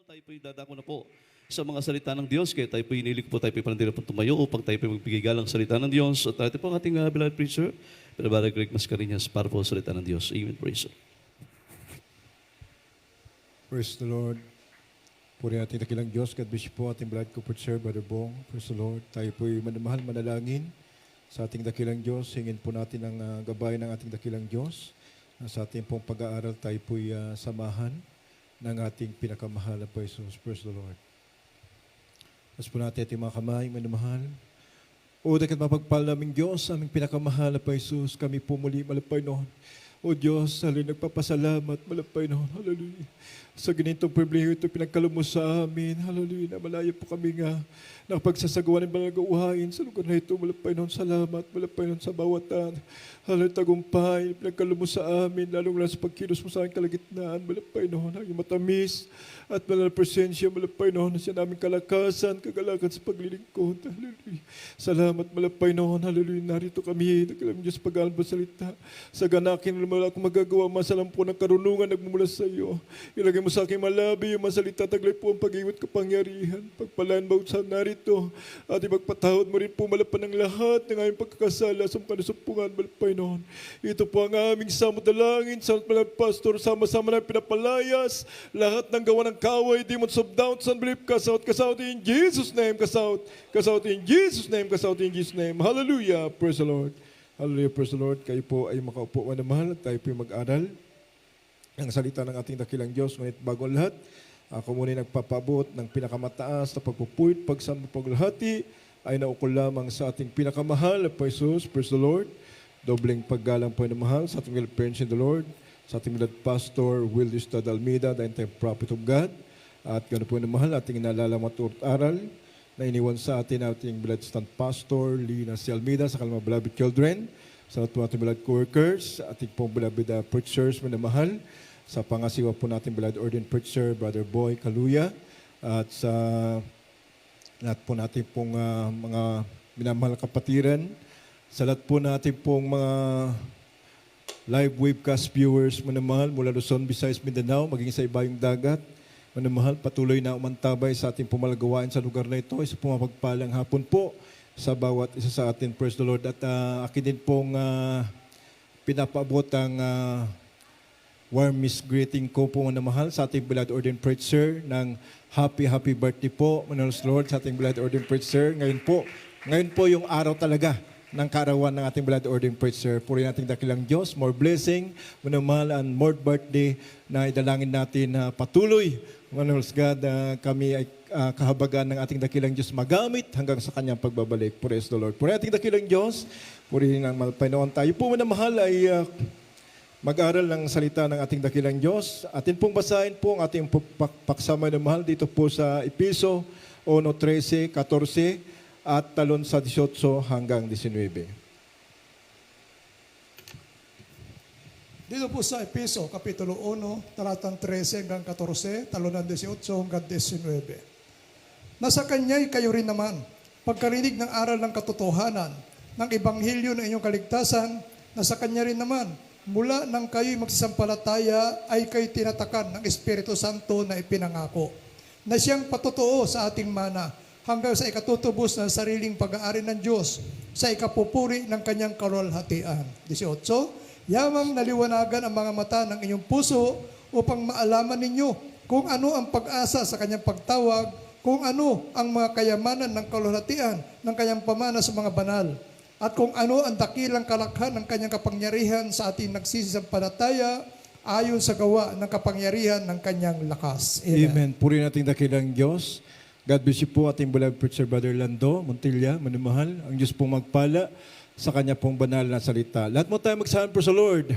tayo po'y dadako na po sa mga salita ng Diyos. Kaya tayo po'y inilig po, tayo po'y panandira po tumayo upang tayo po'y magbigay galang salita ng Diyos. At ito po ang ating beloved preacher, Brother Greg Mascareñas, para po sa salita ng Diyos. Amen. Praise the Lord. Praise the Lord. Puri natin nakilang Diyos. God bless you po ating beloved co-preacher, Brother Bong. Praise the Lord. Tayo po'y manamahal, manalangin sa ating dakilang Diyos. Hingin po natin ang gabay ng ating dakilang Diyos. Sa ating pong pag-aaral, tayo po'y samahan ng ating pinakamahal na po Jesus. Praise the Lord. Tapos po natin ating mga kamay, manamahal. O dakat mapagpal naming Diyos, aming pinakamahal na po Jesus, kami po muli malapay noon. O Diyos, haloy nagpapasalamat, malapay noon. Hallelujah. Sa ganitong pribilehiyo ito, pinagkaloob mo sa amin. Hallelujah. Na malaya po kami nga nakapagsasagawa ng mga gauhain sa lugar na ito. Malapay noon, salamat. Malapay noon sa bawatan. Hallelujah, tagumpay. Pinagkaloob mo sa amin, lalong lang sa pagkilos mo sa aking kalagitnaan. Malapay noon, ang matamis at malala presensya. Malapay noon, siya namin kalakasan, kagalakan sa paglilingkod. Hallelujah. Salamat, malapay noon. Hallelujah. Narito kami. Nagkalam Diyos pag-aaral ba salita. Sa ganakin, wala akong magagawa. Masalam po ng karunungan nagmumula sa iyo. Ilagay mo sa aking malabi yung masalita, taglay po ang pag-iwat kapangyarihan. Pagpalaan bawat sa narito. At ipagpatawad mo rin po malapan ng lahat ng aming pagkakasala sa mga nasumpungan, malapay noon. Ito po ang aming samudalangin sa Malang Pastor, sama-sama na pinapalayas lahat ng gawa ng kaway, demons of doubt, unbelief, cast out in Jesus' name, cast out in Jesus' name, cast out in Jesus' name. Hallelujah, praise the Lord. Hallelujah, praise the Lord. Kayo po ay makaupo manamahal at tayo po ay mag-aral ang salita ng ating dakilang Diyos. Ngunit bago ang lahat, ako muna nagpapabot ng pinakamataas na pagpupuit, pagsampupaglahati ay naukol lamang sa ating pinakamahal na po Jesus. Praise the Lord. Dobleng paggalang po na mahal sa ating beloved parents in the Lord, sa ating beloved Pastor Will Estad Almeida, the entire prophet of God. At gano'n po na mahal, ating nalalamat aral na iniwan sa ating beloved stand Pastor Lina C. Almeida sa kalamang beloved children, sa ating beloved co-workers, ating pong beloved preachers na mahal, sa pangasiwa po natin beloved ordained preacher, Brother Boy Kaluya, at sa lahat po natin pong mga minamahal kapatiran, sa lahat po natin pong mga live webcast viewers, manamahal, mula Luzon, Visayas, Mindanao, maging sa ibayong dagat, manamahal, patuloy na umantabay sa ating pumalagawain sa lugar na ito, isa pumapagpalang hapon po sa bawat isa sa atin, praise the Lord. At akin din pong pinapaabot ang warmest greeting ko po na mahal sa ating beloved ordained preacher ng happy birthday po, manahal sa Lord, sa ating beloved ordained preacher. Ngayon po yung araw talaga ng kaarawan ng ating beloved ordained preacher. Puri nating dakilang Diyos, more blessing, manahal, and more birthday na idalangin natin na patuloy, manahal sa God, kami ay kahabagan ng ating dakilang Diyos magamit hanggang sa kanyang pagbabalik. Praise the Lord. Puri nating dakilang Diyos, puri ng Panginoon tayo po manamahal ay mag-aral ng salita ng ating dakilang Diyos. Atin pong basahin po ang ating paksama na mahal dito po sa Episo 1:13, 14 at talon sa 18 hanggang 19. Dito po sa Episo, Kapitulo 1, talatang 13 hanggang 14, talon ng 18 hanggang 19. Nasa Kanya'y kayo rin naman, pagkarinig ng aral ng katotohanan, ng Ebanghelyo ng inyong kaligtasan, nasa Kanya rin naman, mula nang kayo'y magsisampalataya ay kayo tinatakan ng Espiritu Santo na ipinangako, na siyang patotoo sa ating mana hanggang sa ikatutubos ng sariling pag-aari ng Diyos sa ikapupuri ng kanyang kaluwalhatian. 18, yamang naliwanagan ang mga mata ng inyong puso upang maalaman ninyo kung ano ang pag-asa sa kanyang pagtawag, kung ano ang mga kayamanan ng kaluwalhatian ng kanyang pamana sa mga banal, at kung ano ang dakilang kalakhan ng kanyang kapangyarihan sa ating nagsisisampalataya ayon sa gawa ng kapangyarihan ng kanyang lakas. Amen. Puri natin dakilang Diyos. God bless you po ating beloved preacher, Brother Lando Montilla, manamahal. Ang Diyos pong magpala sa kanya pong banal na salita. Lahat mo tayo magsahan po sa Lord.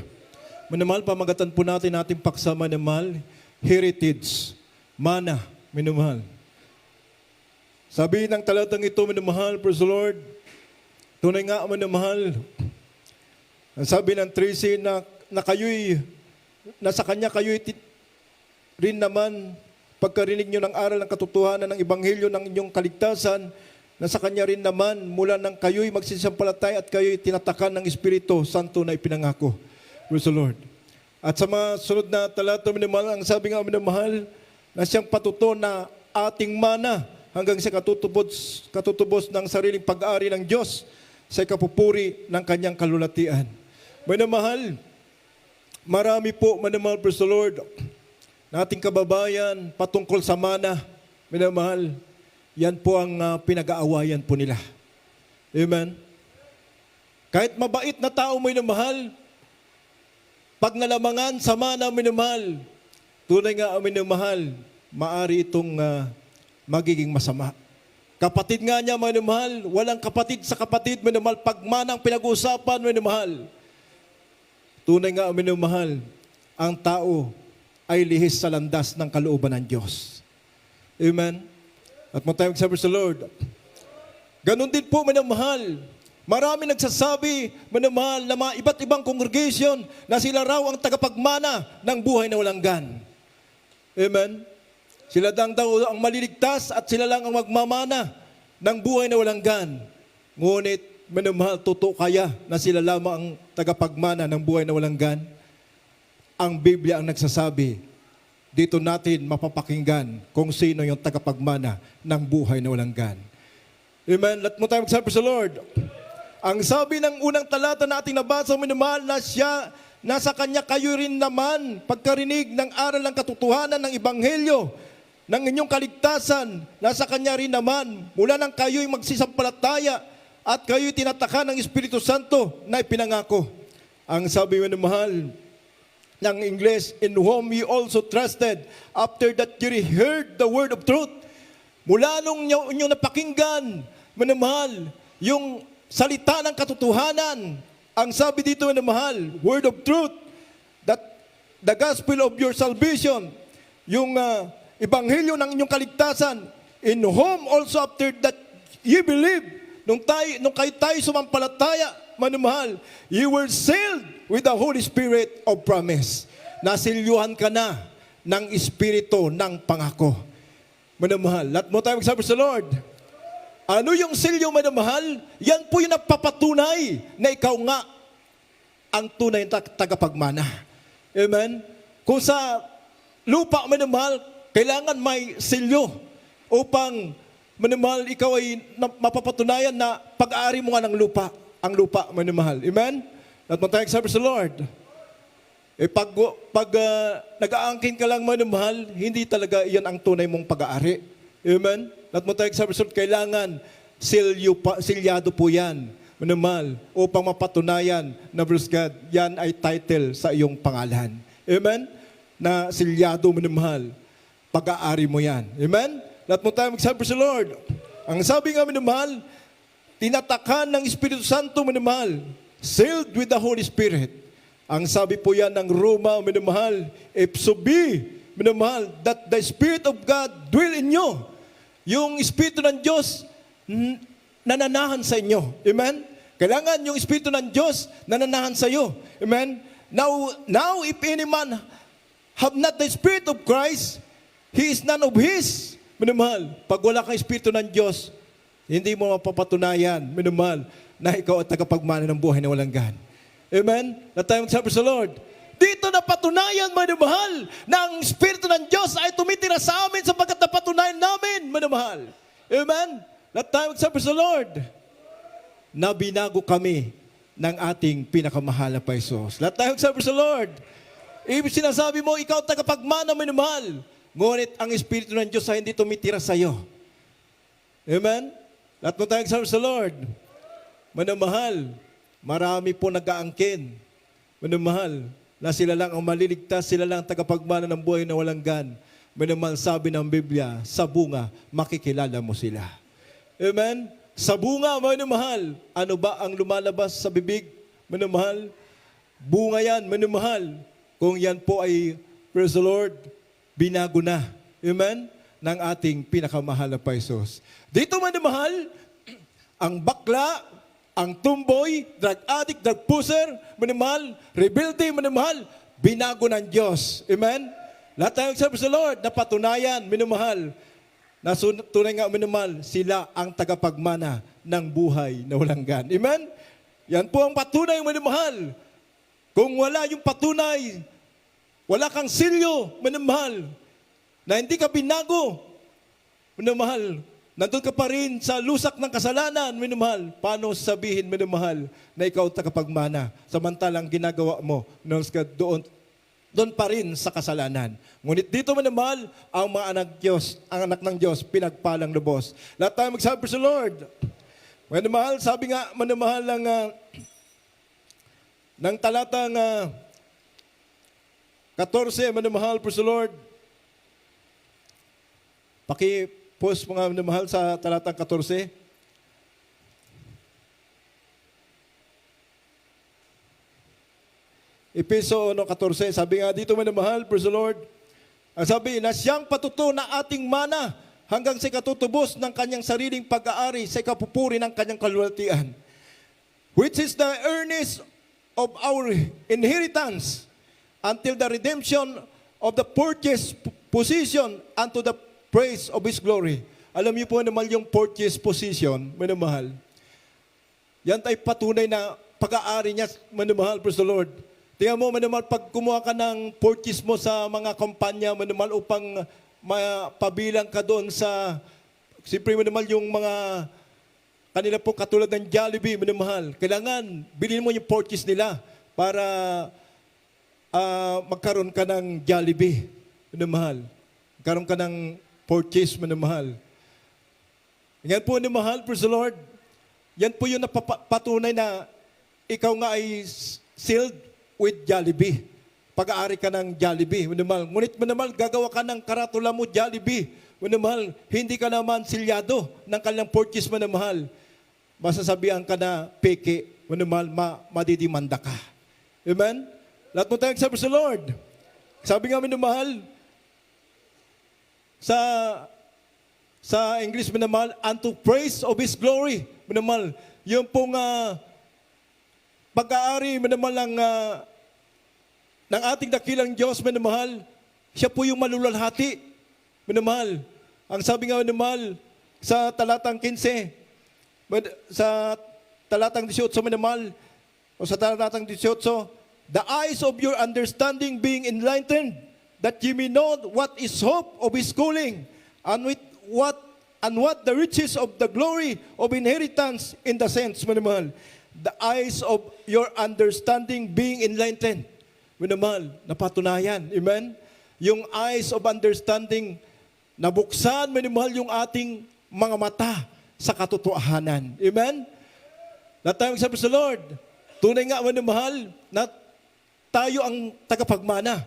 Manamahal, pamagatan po natin ating paksa manamahal, heritage, mana, manamahal. Sabi ng talatang ito, manamahal, praise the Lord, tunay nga manamahal. Ang sabi ng 13 na kayo'y, nasa kanya kayo'y rin naman, pagkarinig nyo ng aral ng katotohanan ng Ebanghelyo ng inyong kaligtasan, nasa kanya rin naman, mula nang kayo'y magsisampalataya at kayo'y tinatakan ng Espiritu Santo na ipinangako. Praise the Lord. At sa mga sunod na talata, minamahal, ang sabi nga minamahal, na siyang patuto na ating mana hanggang sa katutubos ng sariling pag-aari ng Diyos sa kapupuri ng kanyang kalulatian. Manamahal, marami po, manamahal, praise the Lord, na ating kababayan patungkol sa mana. Manamahal, yan po ang pinag-aawayan po nila. Amen? Kahit mabait na tao, minamahal, pag nalamangan sa mana, minamahal, tunay nga, minamahal, maari itong magiging masama. Kapatid nga niya, minamahal, walang kapatid sa kapatid, minamahal, pag manang pinag-uusapan, minamahal, tunay nga, minamahal, ang tao ay lihis sa landas ng kalooban ng Diyos. Amen? At matayong sabi sa Lord, ganon din po, minamahal, marami nagsasabi, manamahal, na mga iba't ibang congregation na sila raw ang tagapagmana ng buhay na walang gan. Amen? Sila daw ang maliligtas at sila lang ang magmamana ng buhay na walang gan. Ngunit, manamahal, totoo kaya na sila lamang ang tagapagmana ng buhay na walang gan? Ang Biblia ang nagsasabi, dito natin mapapakinggan kung sino yung tagapagmana ng buhay na walang gan. Amen? Let mo tayo magsabi sa Lord. Ang sabi ng unang talata na ating nabasa, minamahal, na siya, nasa kanya kayo rin naman, pagkarinig ng aral ng katotohanan ng Ebanghelyo, ng inyong kaligtasan, nasa kanya rin naman, mula nang kayo'y magsisampalataya, at kayo'y tinataka ng Espiritu Santo na ipinangako. Ang sabi minamahal, ng English, in whom you also trusted, after that you heard the word of truth. Mula nung inyong napakinggan, minamahal, yung salita ng katotohanan, ang sabi dito, minamahal, word of truth, that the gospel of your salvation, yung ebanghelyo ng inyong kaligtasan, in whom also after that you believe, nung kayo tayo sumampalataya, minamahal, you were sealed with the Holy Spirit of promise. Nasilyuhan ka na ng Espiritu ng pangako. Minamahal, lahat mo tayo magsabi sa Lord. Ano yung silyo, minamahal? Yan po yung nagpapatunay na ikaw nga ang tunay na tagapagmana. Amen? Kung sa lupa, minamahal, kailangan may silyo upang, minamahal, ikaw ay mapapatunayan na pag-aari mo nga ng lupa. Ang lupa, minamahal. Amen? At matayag sabi sa Lord, pag nag-aangkin ka lang, minamahal, hindi talaga iyan ang tunay mong pag-aari. Amen? At matayag sabi sa Lord, kailangan silyado po yan, minamahal, upang mapatunayan na, bless God, yan ay title sa iyong pangalan. Amen? Na silyado, minamahal, pag-aari mo yan. Amen? At matayag sabi sa Lord, ang sabi nga, minamahal, tinatakan ng Espiritu Santo, minamahal, sealed with the Holy Spirit. Ang sabi po yan ng Roma, minamahal, if so be, minamahal, that the Spirit of God dwell in you. Yung Espiritu ng Diyos nananahan sa inyo. Amen? Kailangan yung Espiritu ng Diyos nananahan sa iyo. Amen? Now, if any man have not the Spirit of Christ, he is none of his. Minamahal, pag wala kang Espiritu ng Diyos, hindi mo mapapatunayan, minamahal, na ikaw at tagapagmana ng buhay na walang gan. Amen? Na tayo magsabi sa Lord, dito na patunayan, minamahal, na ang Espiritu ng Diyos ay tumitira sa amin sapagkat napatunayan namin, minamahal. Amen? Na tayo magsabi sa Lord, na binago kami ng ating pinakamahal na Paisos. Na tayo magsabi sa Lord, ibig sinasabi mo, ikaw tagapagmana, minamahal, ngunit ang Espiritu ng Diyos ay hindi tumitira sa iyo. Amen? Lahat mo tayong sabi sa Lord, manamahal, marami po nag-aangkin. Manamahal, na sila lang ang maliligtas, sila lang tagapagmana ng buhay na walang gan. Manamahal, sabi ng Biblia, sa bunga, makikilala mo sila. Amen? Sa bunga, manamahal, ano ba ang lumalabas sa bibig? Manamahal, bunga yan, manamahal. Kung yan po ay, praise the Lord, binago na. Amen? Ng ating pinakamahal na Paisos. Dito, manamahal, ang bakla, ang tumboy, drug addict, drug pusher, manamahal, rebelde, manamahal, binago ng Diyos. Amen? Lahat tayo sabi sa Lord, napatunayan, minamahal, na tunay nga, minamahal, sila ang tagapagmana ng buhay na walang gan. Amen? Yan po ang patunay, minamahal. Kung wala yung patunay, wala kang silyo, minamahal, na hindi ka binago, minamahal, nandun ka pa rin sa lusak ng kasalanan, minamahal, paano sabihin, minamahal, na ikaw tagapagmana, samantalang ginagawa mo, doon pa rin sa kasalanan. Ngunit dito, minamahal, ang mga anak Diyos, ang anak ng Diyos, pinagpalang lubos. Lahat tayo magsabi sa Lord. Minamahal, sabi nga, minamahal ng talatang 14, minamahal, praise the Lord. Paki-post mga minamahal sa talatang 14. Episo 14, sabi nga dito minamahal, praise the Lord. Ang sabi, na siyang patuto na ating mana hanggang sa katutubos ng kanyang sariling pag-aari sa kapupuri ng kanyang kaluwalhatian, which is the earnest of our inheritance until the redemption of the purchased possession unto the praise of His glory. Alam niyo po naman yung purchased possession, minamahal. Yan ay patunay na pag-aari niya, minamahal, praise the Lord. Tingnan mo, minamahal, pag kumuha ka ng purchase mo sa mga kumpanya, minamahal, upang mapabilang ka doon sa, siyempre, minamahal, yung mga kanila po katulad ng Jollibee, minamahal. Kailangan, bilhin mo yung purchase nila para magkaroon ka ng Jollibee, minamahal. Magkaroon ka ng purchase, minamahal. Yan po, minamahal, praise the Lord. Yan po yung napapatunay na ikaw nga ay sealed with Jollibee. Pag-aari ka ng Jollibee, minamahal. Ngunit, minamahal, gagawa ka ng karatula mo, Jollibee. Minamahal, hindi ka naman silyado ng kanilang purchase, minamahal. Masasabihan ka na peke, minamahal, madidimanda ka. Amen? Lahat mo tayong sabi sa Lord. Sabi nga, minamahal, sa English, minamahal, unto praise of His glory. Minamahal, yung pong pag-aari, minamahal, ng ating dakilang Diyos, minamahal, siya po yung malulalhati. Minamahal, ang sabi nga, minamahal, sa talatang 15, sa talatang 18, minamahal, o sa talatang 18, the eyes of your understanding being enlightened, that ye may know what is hope of His calling, and what the riches of the glory of inheritance in the saints, minamahal. The eyes of your understanding being enlightened. Minamahal, napatunayan. Amen? Yung eyes of understanding, nabuksan, minamahal, yung ating mga mata sa katotohanan. Amen? Lahat tayo magsabi sa Lord, tunay nga, minamahal, na tayo ang tagapagmana.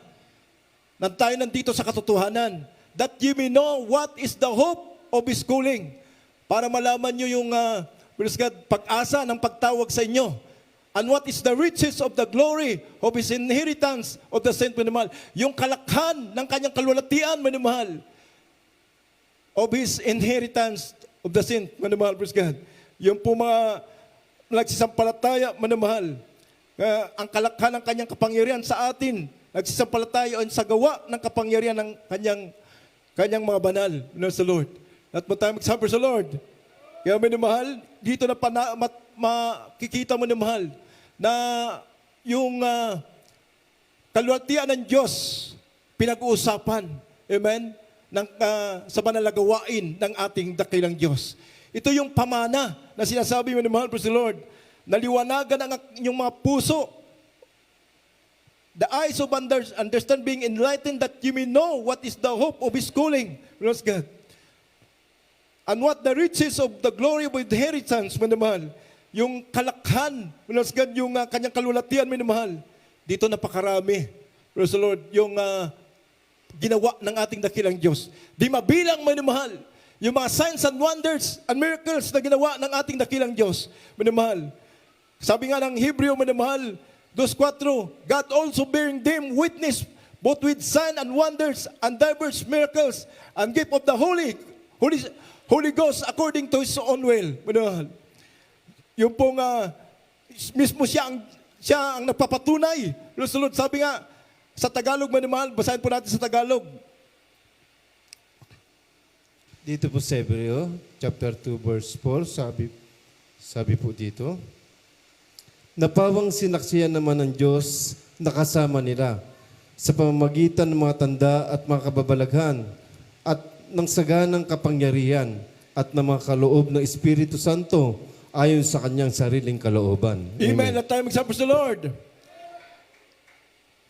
Na tayo nandito sa katotohanan. That you may know what is the hope of His calling. Para malaman nyo yung pag-asa ng pagtawag sa inyo. And what is the riches of the glory of His inheritance of the saint, minamahal. Yung kalakhan ng kanyang kaluwalhatian, minamahal. Of His inheritance of the saint, minamahal, praise God. Yung po mga nagsisampalataya, minamahal. Ang kalakhan ng kanyang kapangyarihan sa atin, nagsisampalataya sa gawa ng kapangyarihan ng kanyang mga banal, sa Lord. At mo tayo magsabi sa Lord. Kaya, minamahal, dito na makikita mo, minamahal, na yung kaluwalhatian ng Diyos pinag-uusapan, amen, sa manalagawain ng ating dakilang Diyos. Ito yung pamana na sinasabi mo, minamahal, praise the Lord, naliwanagan ang inyong mga puso, the eyes of understand being enlightened, that you may know what is the hope of His calling, praise God, and what the riches of the glory of inheritance, minamahal. Yung kalakhan, praise God, yung kanyang kaluwalhatian, minamahal. Dito napakarami, praise the Lord, yung ginawa ng ating dakilang Diyos. Di mabilang, minamahal, yung mga signs and wonders and miracles na ginawa ng ating dakilang Diyos, minamahal. Sabi nga ng Hebreo, minamahal, 2:4, God also bearing them witness both with signs and wonders and diverse miracles and gift of the Holy Ghost according to His own will. Minamahal. Yung pong mismo siya ang nagpapatunay. Lord, sabi nga sa Tagalog, minamahal, basahin po natin sa Tagalog. Dito po sa Hebreo, chapter 2, verse 4, sabi po dito, napawang sinaksiyan naman ng Diyos na kasama nila sa pamamagitan ng mga tanda at mga kababalaghan at ng saganang kapangyarihan at ng mga kaloob ng Espiritu Santo ayon sa kanyang sariling kalooban. Amen. Let tayo magsabi sa Lord.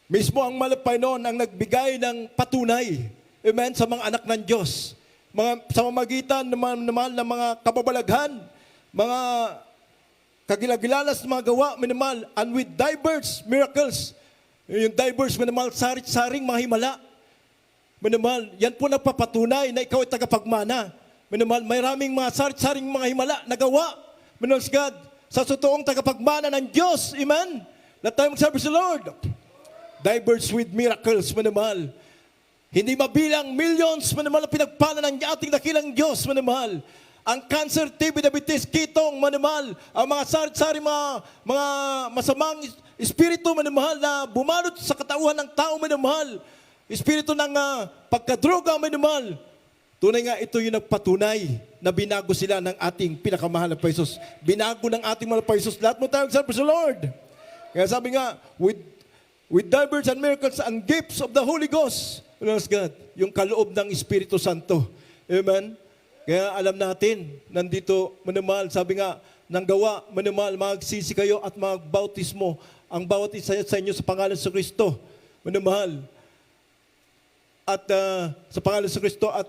Mismo ang Panginoon ang nagbigay ng patunay, amen, sa mga anak ng Diyos. Sa mamagitan ng mga kababalaghan, mga kagilagilalas na mga gawa, minamahal, and with diverse miracles. Yung diverse, minamahal, saring mga himala. Minamahal, yan po nagpapatunay na ikaw ay tagapagmana. Minamahal, maraming mga saring mga himala na gawa. Minamahal, God, sa totoong tagapagmana ng Diyos. Amen? Let tayo magsabi sa Lord. Diverse with miracles, minamahal. Hindi mabilang millions, minamahal, ang pinagpala ng ating dakilang Diyos, minamahal. Ang cancer, TB, diabetes, kitong, manamahal, ang mga sari-sari, mga masamang espiritu, manamahal, na bumalot sa katauhan ng tao, manamahal. Espiritu ng pagkadroga, manamahal. Tunay nga, ito yung nagpatunay na binago sila ng ating pinakamahal na Paisos. Binago ng ating mahal na Paisos. Lahat mo tayo sa Lord. Kaya sabi nga, with diverse and miracles and gifts of the Holy Ghost, God, yung kaloob ng Espiritu Santo. Amen? Kaya alam natin, nandito, manamahal, sabi nga, nang gawa, manamahal, magsisi kayo at magbautismo ang bawat isa sa inyo sa pangalan sa Kristo. Manamahal. At sa pangalan sa Kristo at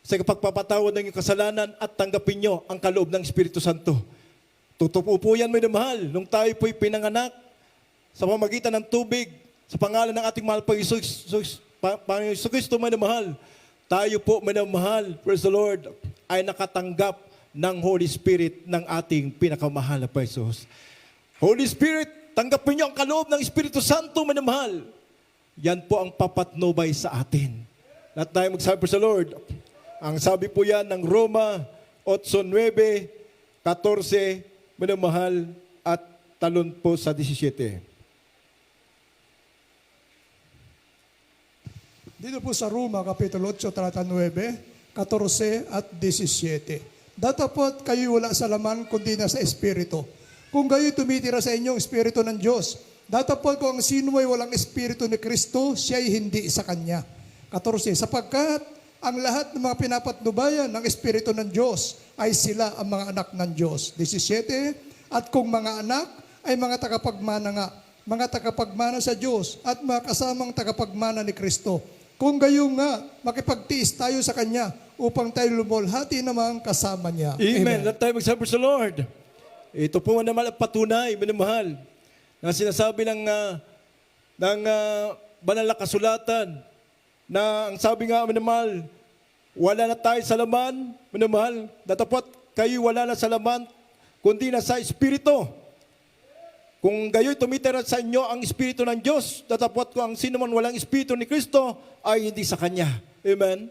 sa pagpapatawad ng iyong kasalanan at tanggapin nyo ang kaloob ng Espiritu Santo. Tutupo po yan, manamahal, nung tayo po'y pinanganak sa pamagitan ng tubig, sa pangalan ng ating mahal pa Panginoon Kristo, manamahal. Tayo po, manamahal, praise the Lord, ay nakatanggap ng Holy Spirit ng ating pinakamahal na Paisos. Holy Spirit, tanggapin niyo ang kaloob ng Espiritu Santo, manamahal. Yan po ang papatnubay sa atin. Lahat tayo magsabi sa Lord. Ang sabi po yan ng Roma 8:9, 14, manamahal, at talon po sa 17. Dito po sa Roma, Kapitulo 8, talata 9, 14 at 17. Datapot kayo wala sa laman, kundi na sa Espiritu. Kung kayo tumitira sa inyong Espiritu ng Diyos, datapot kung ang sino ay walang Espiritu ni Kristo, siya ay hindi sa Kanya. 14, sapagkat ang lahat ng mga pinapatnubayan ng Espiritu ng Diyos ay sila ang mga anak ng Diyos. 17, at kung mga anak ay mga tagapagmana nga, mga tagapagmana sa Diyos at mga kasamang tagapagmana ni Kristo. Kung gayon nga, makipagtiis tayo sa Kanya upang tayo lumulhati namang kasama Niya. Amen. Let tayo magsabi sa Lord. Ito po naman ang patunay, minamahal, na sinasabi ng banal na kasulatan na ang sabi nga, minamahal, wala na tayo sa laman, minamahal, datapot kayo wala na sa laman, kundi na sa Espiritu. Kung gayo'y tumitira sa inyo ang Espiritu ng Diyos, datapot ko ang sino man walang Espiritu ni Kristo ay hindi sa Kanya. Amen?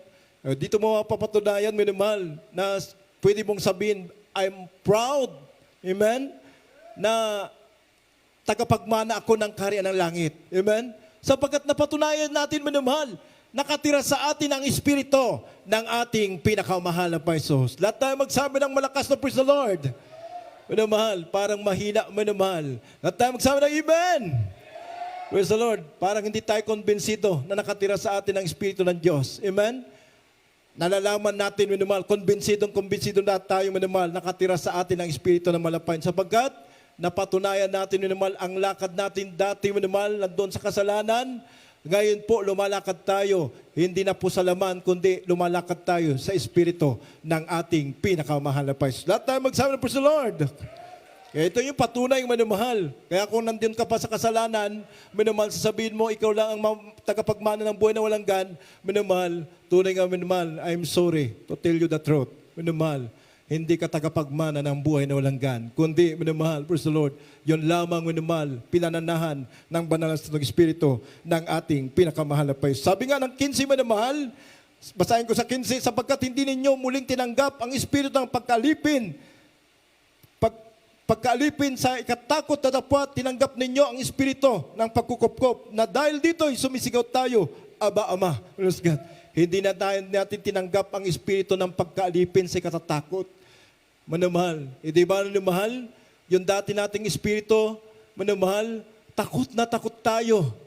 Dito mo papatunayan, minamahal, na pwede mong sabihin, I'm proud, amen, na tagapagmana ako ng kaharian ng langit. Amen? Sapagkat napatunayan natin, minamahal, nakatira sa atin ang Espiritu ng ating pinakamahal na Paisos. Lahat tayo magsabi ng malakas na praise the Lord. Minamahal, parang mahina, minamahal. Lahat tayo magsabi ng Amen. Praise the Lord. Parang hindi tayo konbensido na nakatira sa atin ang Espiritu ng Diyos. Amen? Nalalaman natin, minamahal, konbensido na tayo, minamahal, nakatira sa atin ang Espiritu ng Malapayan. Sapagkat napatunayan natin, minamahal, ang lakad natin dati, minamahal, nandun sa kasalanan. Ngayon po, lumalakad tayo, hindi na po sa laman, kundi lumalakad tayo sa Espiritu ng ating pinakamahal na Paisos. Lahat tayo magsabi ng praise the Lord. Kaya ito yung patunay, minamahal. Kaya kung nandun ka pa sa kasalanan, minamahal, sasabihin mo, ikaw lang ang tagapagmana ng buhay na walang gan, minamahal, tunay nga, minamahal, I'm sorry to tell you the truth. Minamahal, hindi ka tagapagmana ng buhay na walang gan, kundi, minamahal, praise the Lord, yun lamang, minamahal, pinananahan ng banal na Espiritu ng ating pinakamahal na Paisos. Sabi nga ng 15, minamahal, basahin ko sa 15, sapagkat hindi ninyo muling tinanggap ang Espiritu ng pagkalipin. Pagkalipin sa ikatakot na dapat, tinanggap ninyo ang Espiritu ng pagkukopkop, na dahil dito'y sumisigaw tayo, Aba, Ama. Praise God. Hindi na natin tinanggap ang Espiritu ng pagkaalipin sa katatakot. Manamahal. Di ba, manamahal? Yung dati nating Espiritu, manamahal, takot na takot tayo.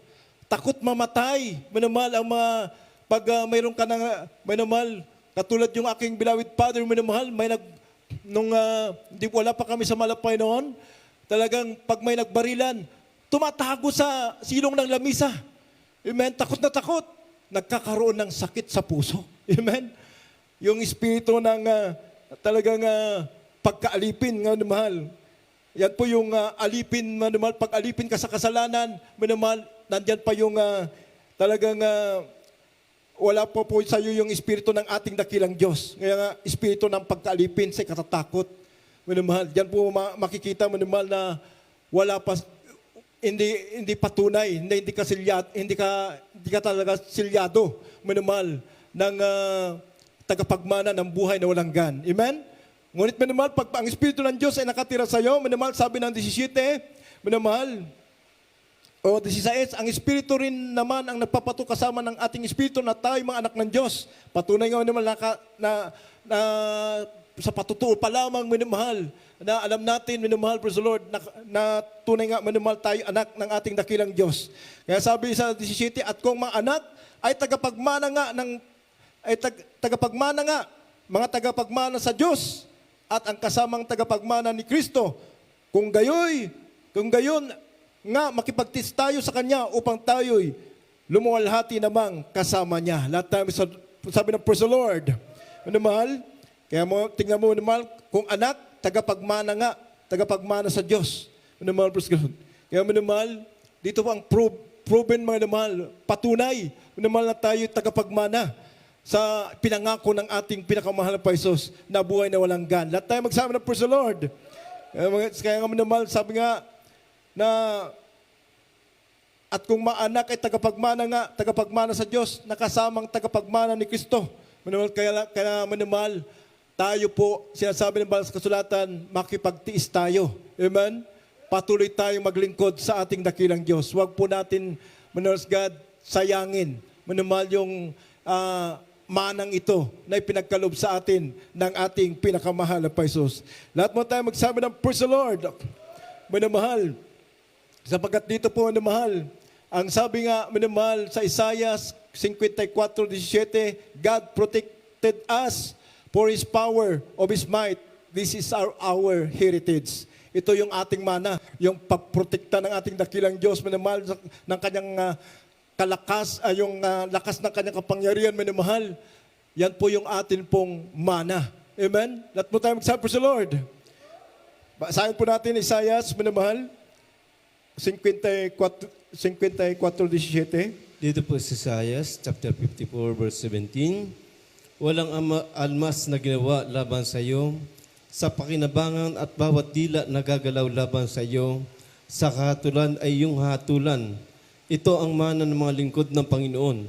Takot mamatay. Manamahal, ang mga pag mayroon ka na, minamahal, katulad yung aking beloved father, minamahal, nung di wala pa kami sa Malapay noon, talagang pag may nagbarilan, tumatago sa silong ng lamisa. Amen? Takot na takot. Nagkakaroon ng sakit sa puso. Amen? Yung espiritu ng talagang pagkaalipin, nga mahal. Yan po yung alipin, mahal. Pag alipin ka sa kasalanan, mahal, nandyan pa yung talagang wala po sa iyo yung espiritu ng ating dakilang Diyos. Kaya nga, espiritu ng pagkaalipin sa katatakot. Mahal, diyan po makikita mahal na wala pa, hindi patunay, hindi ka talaga silyado, mahal, ng tagapagmana ng buhay na walang gan. Amen? Ngunit minamahal, pag ang Espiritu ng Diyos ay nakatira sa iyo, minamahal, sabi ng 17, minamahal, o 16, ang Espiritu rin naman ang nagpapato kasama ng ating Espiritu na tayo mga anak ng Diyos. Patunay nga naman na sa patutuo pa lamang, minamahal, na alam natin, minamahal, praise the Lord, na tunay nga, minamahal, tayo anak ng ating dakilang Diyos. Kaya sabi sa 17, at kung mga anak ay tagapagmana nga mga tagapagmana sa Diyos at ang kasamang tagapagmana ni Kristo. Kung gayon nga makipagtis tayo sa Kanya upang tayo'y lumuwalhati namang kasama niya. Lahat tayo sabi ng praise the Lord. Ano mahal? Kaya tingnan mo mahal, kung anak, tagapagmana sa Diyos. Ano mahal, praise God. Kaya mahal, dito po ang proven mahal, patunay, mahal na tayo tagapagmana sa pinangako ng ating pinakamahal na Paisos na buhay na walang gan. Lahat tayo magsama ng praise the Lord. Kaya nga mahal, sabi nga na at kung maanak ay tagapagmana sa Diyos, nakasamang tagapagmana ni Kristo. Mahal, kaya mahal, tayo po, sinasabi ng banal sa kasulatan, makipagtiis tayo. Amen? Patuloy tayong maglingkod sa ating dakilang Diyos. Huwag po natin, mahal God, sayangin. Mahal yung manang ito na ipinagkalob sa atin ng ating pinakamahal na Paisos. Lahat mo tayo magsabi ng praise the Lord. Minamahal, sapagkat dito po, minamahal, ang sabi nga, minamahal, sa Isaiah 54:17, God protected us for His power of His might. This is our heritage. Ito yung ating mana, yung pagprotekta ng ating dakilang Diyos, minamahal, ng kanyang kalakas, yung lakas ng kanyang kapangyarihan, minamahal. Yan po yung atin pong mana. Amen? Lahat mo tayo magsabi, praise the Lord. Basahin po natin Isaiah, minamahal, 54:17. Dito po sa Isaiah, chapter 54, verse 17. Walang almas na ginawa laban sa iyo, sa pakinabangan at bawat dila na gagalaw laban sa iyo, sa kahatulan ay iyong hatulan. Ito ang mana ng mga lingkod ng Panginoon,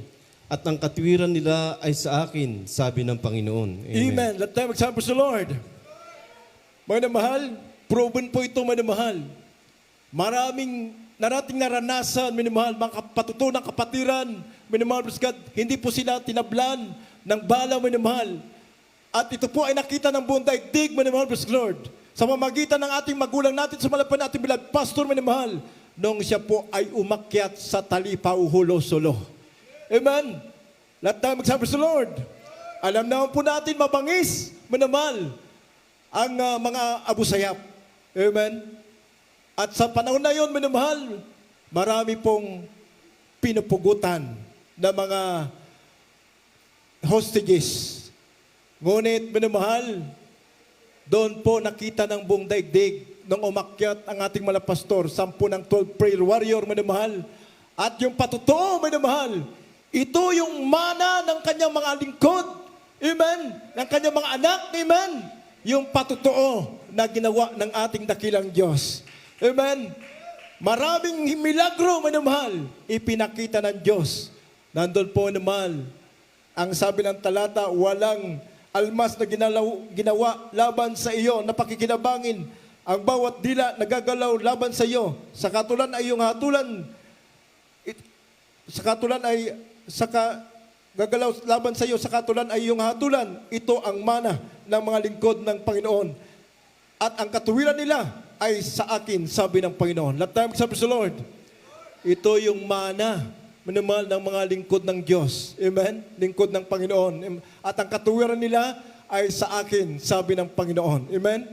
at ang katwiran nila ay sa akin, sabi ng Panginoon. Amen. Let tayo magsabi sa Lord. Mga namahal, proven po ito, mga namahal. Maraming narating naranasan, minamahal, mga patutunang kapatiran, minamahal, God, hindi po sila tinablan ng bala, minamahal. At ito po ay nakita ng buong daigdig, minamahal, Lord, sa mamagitan ng ating magulang natin, sa malapan natin bilang pastor, minamahal, nung siya po ay umakyat sa talipa uhulo-sulo. Amen? Lahat tayo magsabi sa Lord. Alam naman po natin, mabangis, minamahal, ang mga abusayap. Amen? At sa panahon na yun, minamahal, marami pong pinupugutan na mga hostages. Ngunit, minamahal, doon po nakita ng buong daigdig nung umakyat ang ating mga pastor, 10 ng 12 prayer warrior, minamahal. At yung patutuo, minamahal, ito yung mana ng kanyang mga lingkod. Amen? Ng kanyang mga anak. Amen? Yung patutuo na ginawa ng ating dakilang Diyos. Amen? Maraming milagro, minamahal, ipinakita ng Diyos. Nandun po, minamahal, ang sabi ng talata, walang almas na ginawa laban sa iyo na pakikinabangin. Ang bawat dila nagagalaw laban sa iyo. Sa katulan ay iyong hatulan. Gagalaw laban sa iyo. Sa katulan ay iyong hatulan. Ito ang mana ng mga lingkod ng Panginoon. At ang katuwiran nila ay sa akin, sabi ng Panginoon. Lahat tayo magsabi sa Lord. Ito yung mana minamahal ng mga lingkod ng Diyos. Amen? Lingkod ng Panginoon. At ang katuwiran nila ay sa akin, sabi ng Panginoon. Amen?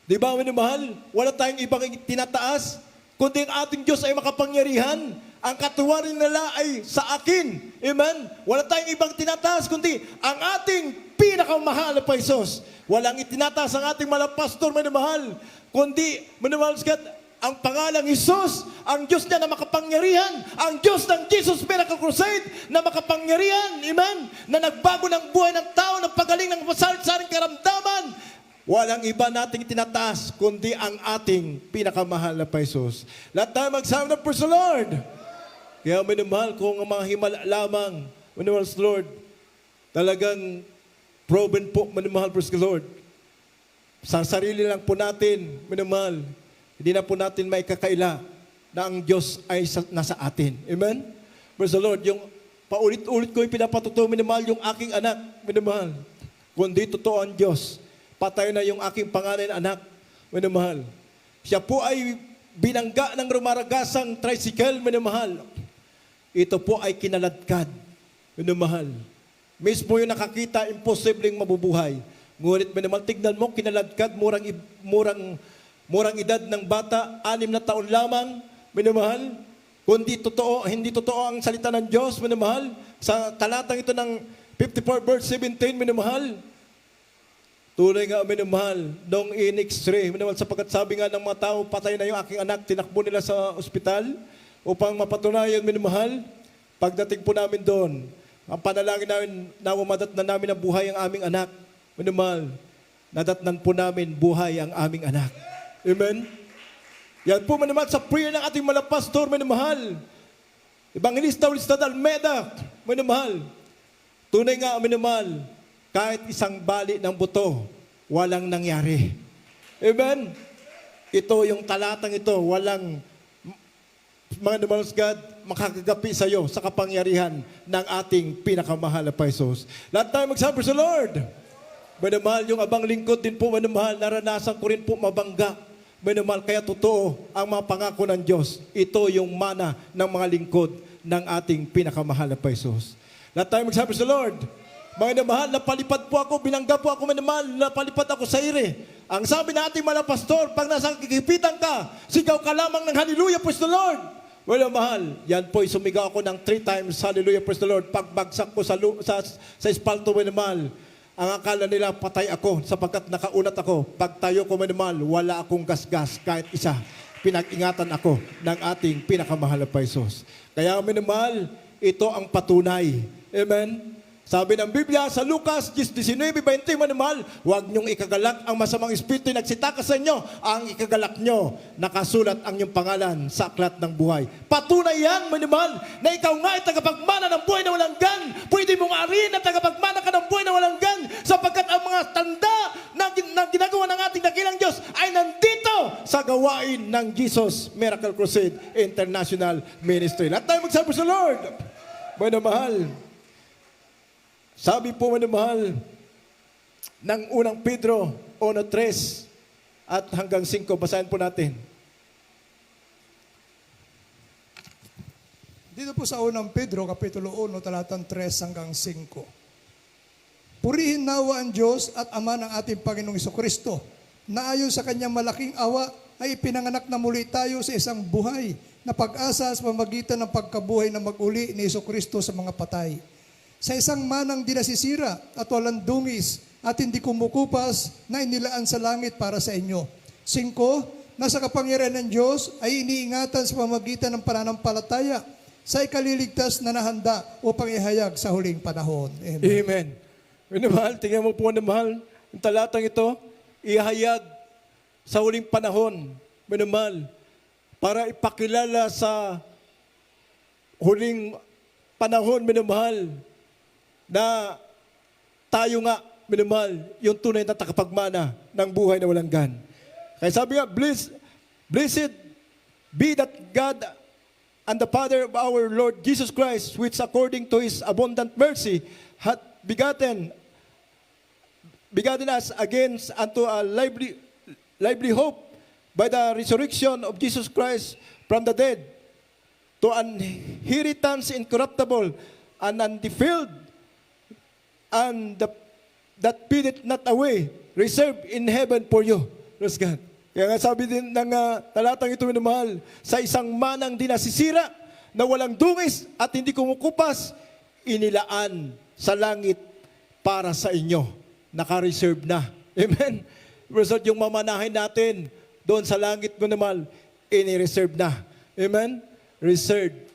Di ba, minamahal? Wala tayong ibang tinataas, kundi ang ating Diyos ay makapangyarihan. Ang katuwiran nila ay sa akin. Amen? Wala tayong ibang tinataas, kundi ang ating pinakamahal na Paisos. Walang itinataas ang ating malapastor, minamahal, kundi, minamahal, ang pangalang Isus, ang Diyos niya na makapangyarihan, ang Diyos ng Jesus Miracle Crusade na makapangyarihan, amen, na nagbago ng buhay ng tao, ng pagaling ng masalit-saring karamdaman. Walang iba nating tinataas, kundi ang ating pinakamahal na Paisos. Lahat tayo magsama ng praise the Lord. Kaya minamahal, kung ang mga himala lamang, minamahal sa Lord, talagang proven po, minamahal, praise the Lord. Sa sarili lang po natin, minamahal, hindi na po natin maikakaila na ang Diyos ay nasa atin. Amen? Praise the Lord. Yung paulit-ulit ko yung pinapatutuo, minamahal, yung aking anak, minamahal. Kundi totoo ang Diyos. Patay na yung aking panganay na anak, minamahal. Siya po ay binangga ng rumaragasang tricycle, minamahal. Ito po ay kinaladkad, minamahal. Mismo yung nakakita, imposibleng mabubuhay. Ngunit minamahal, tignan mo, kinaladkad, murang edad ng bata, 6 na taon lamang, minamahal. Kundi totoo, hindi totoo ang salita ng Diyos, minamahal. Sa talatang ito ng 54 verse 17, minamahal. Tunay nga, minamahal, nung in X-ray, minamahal, sapagkat sabi nga ng mga tao, patay na yung aking anak, tinakbo nila sa ospital upang mapatunayan, minamahal. Pagdating po namin doon, ang panalangin namin, nawamat na namin ang buhay ang aming anak, minamahal. Nadatnan po namin buhay ang aming anak. Amen? Yan po, minamahal, sa prayer ng ating malapastor, minamahal. Evangelista Ulistad Almeda, minamahal. Tunay nga, minamahal, kahit isang bali ng buto, walang nangyari. Amen? Ito, yung talatang ito, walang, mga minamahal God, makakagapi sa iyo sa kapangyarihan ng ating pinakamahal na Paisos. Lahat tayo magsabi sa Lord. Minamahal, yung abang lingkod din po, minamahal, naranasan ko rin po mabangga. Minamahal, kaya totoo ang mga pangako ng Diyos. Ito yung mana ng mga lingkod ng ating pinakamahal na Paisos. Lahat tayo magsabi sa Lord. Minamahal, napalipad po ako, binangga po ako, minamahal, napalipad ako sa ire. Ang sabi natin mga pastor, pag nasa kikipitan ka, sigaw ka lamang ng hallelujah, praise the Lord. Minamahal, yan po, sumigaw ako ng 3 times, hallelujah, praise the Lord. Pagbagsak ko sa espalto, minamahal, ang akala nila patay ako sapagkat nakaunat ako. Pagtayo ko, minamahal, wala akong gasgas kahit isa. Pinag-ingatan ako ng ating pinakamahal na Paisos. Kaya minamahal, ito ang patunay. Amen? Sabi ng Biblia sa Lucas 19:20, minamahal, huwag niyong ikagalak ang masamang espiritu na nagsitaka sa inyo. Ang ikagalak niyo, nakasulat ang iyong pangalan sa aklat ng buhay. Patunay yan, minamahal, na ikaw nga ay tagapagmana ng buhay na walang gan. Pwede mong arin na tagapagmana ka ng buhay na walang gan sapagkat ang mga tanda na ginagawa ng ating dakilang Diyos ay nandito sa gawain ng Jesus Miracle Crusade International Ministry. Lahat tayo magsabi sa Lord. Minamahal, sabi po, minamahal, ng unang Pedro 1:3 at hanggang 5, basahin po natin. Dito po sa unang Pedro, Kapitulo 1, talatang 3 hanggang 5. Purihin nawa ang Diyos at Ama ng ating Panginoong Jesucristo, na ayon sa kanyang malaking awa ay ipinanganak na muli tayo sa isang buhay na pag-asa sa pamamagitan ng pagkabuhay na mag-uli ni Jesucristo sa mga patay. Sa isang manang di nasisira at walang dungis at hindi kumukupas na inilaan sa langit para sa inyo. 5, nasa kapangyarihan ng Diyos ay iniingatan sa pamamagitan ng pananampalataya sa ikaliligtas na nahanda upang ihayag sa huling panahon. Amen. Amen. Minamahal, tingnan mo po, minamahal, yung talatang ito, ihayag sa huling panahon, minamahal, para ipakilala sa huling panahon, minamahal, na tayo nga, minamahal, yung tunay na takapagmana ng buhay na walang gan. Kaya sabi nga, blessed be that God and the Father of our Lord Jesus Christ, which according to His abundant mercy, hath begotten us again unto a lively hope by the resurrection of Jesus Christ from the dead, to an inheritance incorruptible and undefiled, and that fadeth not away, reserved in heaven for you. Praise God. Kaya nga sabi din ng talatang ito, minamahal, sa isang manang di nasisira, na walang dungis at hindi kumukupas, inilaan sa langit para sa inyo. Naka-reserve na. Amen? Result yung mamanahin natin doon sa langit, minamahal, ini-reserve na. Amen? Reserved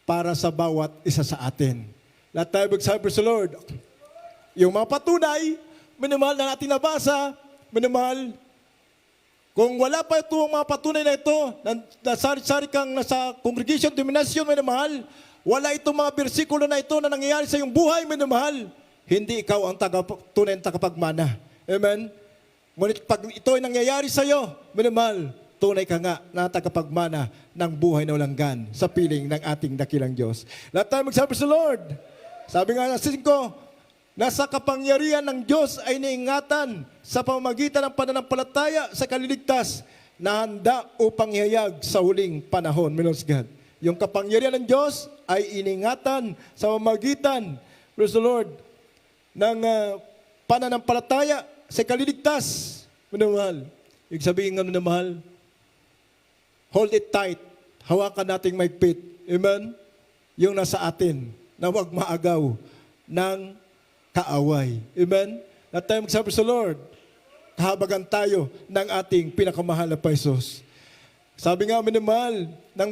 para sa bawat isa sa atin. Lahat tayo magsabi sa Lord. Yung mga patunay, minamahal na natin nabasa, minamahal, kung wala pa ito ang mga patunay na ito, na sari-sari kang nasa congregation, domination, minamahal, wala itong mga bersikulo na ito na nangyayari sa iyong buhay, minamahal, hindi ikaw ang tunay na tagapagmana. Amen? Ngunit pag ito ay nangyayari sa iyo, minamahal, tunay ka nga na tagapagmana ng buhay na walang gan sa piling ng ating dakilang Diyos. Lahat tayo magsabi sa Lord. Sabi nga sa 5, nasa kapangyarihan ng Diyos ay niingatan sa pamamagitan ng pananampalataya sa kaliligtas na handa upang ihayag sa huling panahon. Praise God. Yung kapangyarihan ng Diyos ay iningatan sa pamamagitan, praise the Lord, ng pananampalataya sa kaliligtas. Minamahal. Ibig sabihin nga minamahal, hold it tight. Hawakan nating maigpit. Amen? Yung nasa atin na huwag maagaw ng kaaway. Amen? At tayo magsabi sa Lord, kahabagan tayo ng ating pinakamahal na Paisos. Sabi nga, minamahal, ng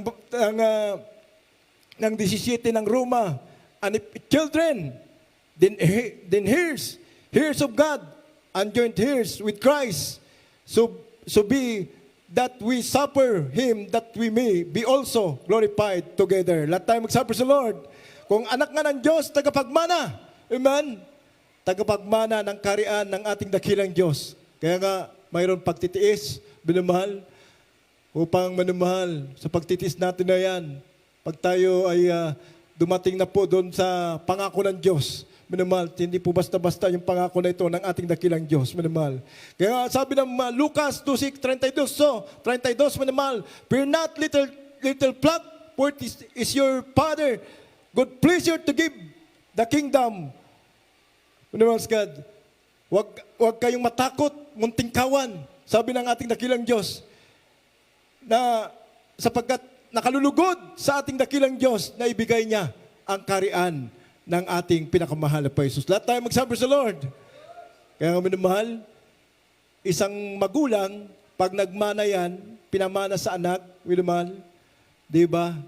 17 ng Roma, and if children, then heirs of God, and joint heirs with Christ, so be that we suffer Him, that we may be also glorified together. Lahat tayo magsabi sa Lord, kung anak nga ng Diyos, tagapagmana, amen, tagapagmana ng karian ng ating dakilang Diyos. Kaya nga, mayroon pagtitiis, binamahal, upang manumahal sa pagtitiis natin na yan. Pag tayo ay dumating na po doon sa pangako ng Diyos, minamahal, hindi po basta-basta yung pangako na ito ng ating dakilang Diyos, minamahal. Kaya sabi ng Lucas 2:32, 32, minamahal, fear not, little flock, for it is your Father good pleasure to give the kingdom. Minamahal, God, wag kayong matakot, munting kawan, sabi ng ating dakilang Diyos, na sapagkat nakalulugod sa ating dakilang Diyos na ibigay niya ang karian ng ating pinakamahal na Paisos. Lahat tayo magsabi sa Lord. Kaya nga minamahal, isang magulang, pag nagmana yan, pinamana sa anak, minamahal, di ba?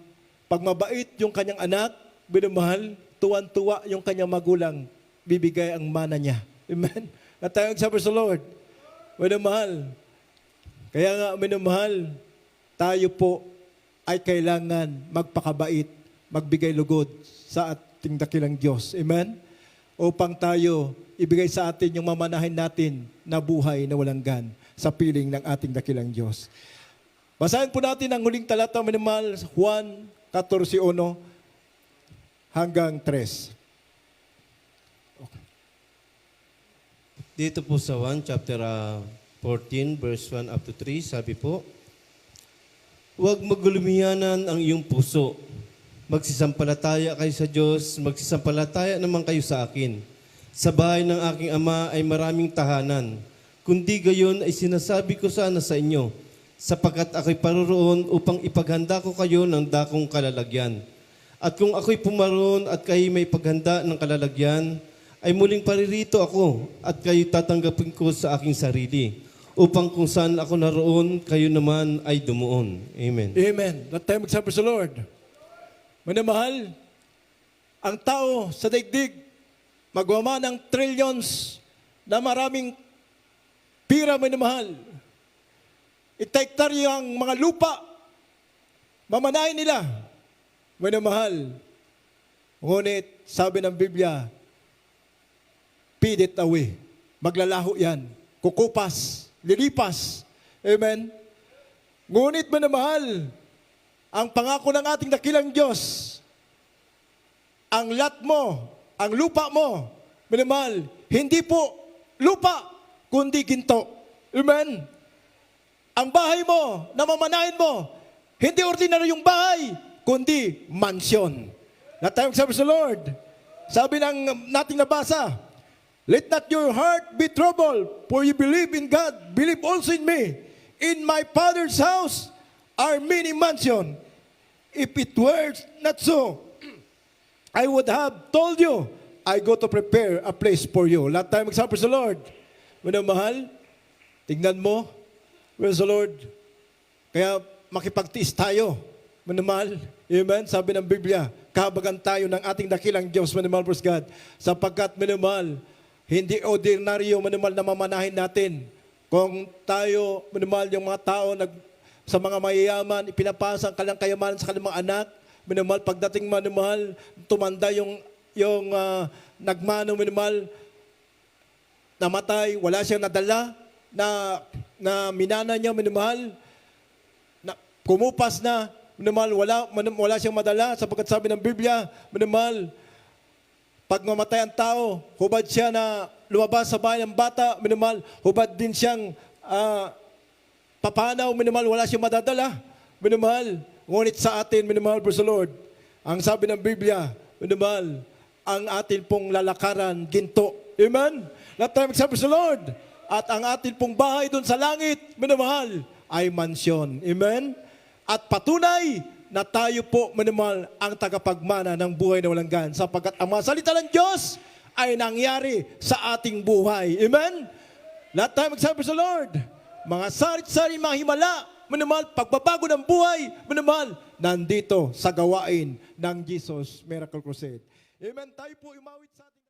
Pag mabait yung kanyang anak, minamahal, tuwan-tuwa yung kanyang magulang, bibigay ang mana niya. Amen? Lahat tayo magsabi sa Lord. Minamahal, kaya nga minamahal, tayo po ay kailangan magpakabait, magbigay lugod sa ating dakilang Diyos. Amen? Upang tayo ibigay sa atin yung mamanahin natin na buhay na walang gan sa piling ng ating dakilang Diyos. Basahin po natin ang huling talata, minamahal, Juan 14:1 hanggang 3. Dito po sa 1 chapter 14 verse 1 up to 3, sabi po, huwag magulumihanan ang iyong puso. Magsisampalataya kayo sa Diyos, magsisampalataya naman kayo sa akin. Sa bahay ng aking ama ay maraming tahanan. Kundi gayon ay sinasabi ko sana sa inyo, sapagkat ako'y paroroon upang ipaghanda ko kayo ng dakong kalalagyan. At kung ako'y pumaroon at kayo may paghanda ng kalalagyan, ay muling paririto ako at kayo tatanggapin ko sa aking sarili, upang kung saan ako naroon, kayo naman ay dumuon. Amen. Amen. Lahat tayo magsabi sa Lord. Manamahal, ang tao sa daigdig, magwama ng trillions na maraming pira, manamahal. Itektar yung mga lupa, mamanahin nila, manamahal. Ngunit, sabi ng Biblia, feed it away. Maglalaho yan. Kukupas. Lilipas. Amen? Ngunit manamahal, ang pangako ng ating dakilang Diyos, ang lot mo, ang lupa mo, manamahal, hindi po lupa, kundi ginto. Amen? Ang bahay mo, na mamanahin mo, Hindi ordinaryong bahay, kundi mansion. Na tayo sabi sa Lord. Sabi ng nating nabasa, let not your heart be troubled, for you believe in God, believe also in me. In my Father's house are many mansions. If it were not so, I would have told you, I go to prepare a place for you. Lahat tayo magsabi sa Lord. Minamahal, tingnan mo, praise the Lord. Kaya makipagtiis tayo. Minamahal, amen, sabi ng Biblia, kahabagan tayo ng ating dakilang Diyos, minamahal, praise God. Sapagkat minamahal, hindi ordinaryo, minamahal, na mamanahin natin. Kung tayo, minamahal, yung mga tao sa mga mayayaman, ipinapasa ang kanilang kayamanan sa kanilang mga anak, minamahal, pagdating minamahal, tumanda yung nagmano, minamahal, namatay, wala siyang nadala, na minana niya, minamahal, na kumupas na, minamahal, wala siyang madala, sapagkat sabi ng Biblia, minamahal, pag mamatay ang tao, hubad siya na lumabas sa bahay ng bata, minamahal, hubad din siyang papanaw, minamahal, wala siyang madadala, minamahal, ngunit sa atin, minamahal, praise the Lord, ang sabi ng Biblia, minamahal, ang atin pong lalakaran, ginto. Amen? Lahat tayo magsabi sa Lord. At ang atin pong bahay doon sa langit, minamahal, ay mansyon. Amen? At patunay na tayo po, minamahal, ang tagapagmana ng buhay na walang gan. Sapagkat ang mga salita ng Diyos ay nangyari sa ating buhay. Amen? Lahat tayo magsabi sa Lord. Mga sarit-sari, mga himala, minamahal, pagbabago ng buhay, minamahal, nandito sa gawain ng Jesus Miracle Crusade. Amen. Tayo po umawit sa ating